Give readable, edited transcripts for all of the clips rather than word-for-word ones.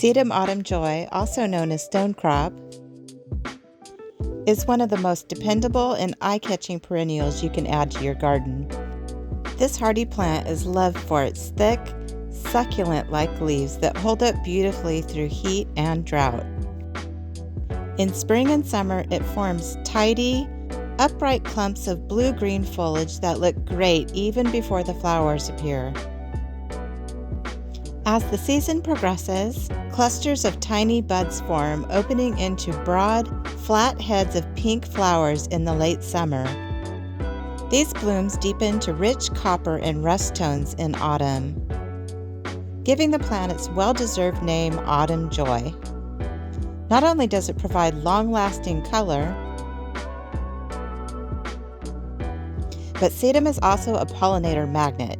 Sedum Autumn Joy, also known as Stonecrop, is one of the most dependable and eye-catching perennials you can add to your garden. This hardy plant is loved for its thick, succulent-like leaves that hold up beautifully through heat and drought. In spring and summer, it forms tidy, upright clumps of blue-green foliage that look great even before the flowers appear. As the season progresses, clusters of tiny buds form, opening into broad, flat heads of pink flowers in the late summer. These blooms deepen to rich copper and rust tones in autumn, giving the plant its well-deserved name, Autumn Joy. Not only does it provide long-lasting color, but sedum is also a pollinator magnet.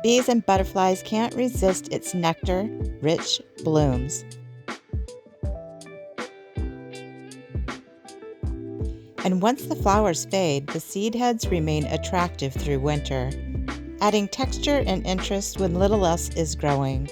Bees and butterflies can't resist its nectar-rich blooms. And once the flowers fade, the seed heads remain attractive through winter, adding texture and interest when little else is growing.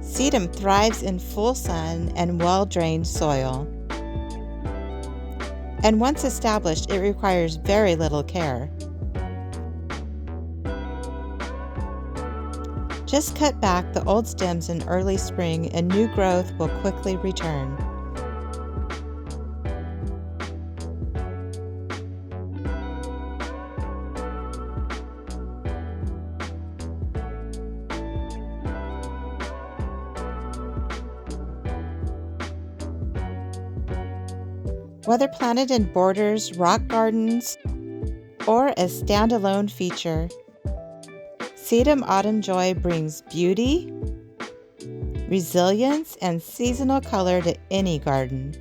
Sedum thrives in full sun and well-drained soil. And once established, it requires very little care. Just cut back the old stems in early spring and new growth will quickly return. Whether planted in borders, rock gardens, or as standalone feature, Sedum Autumn Joy brings beauty, resilience, and seasonal color to any garden.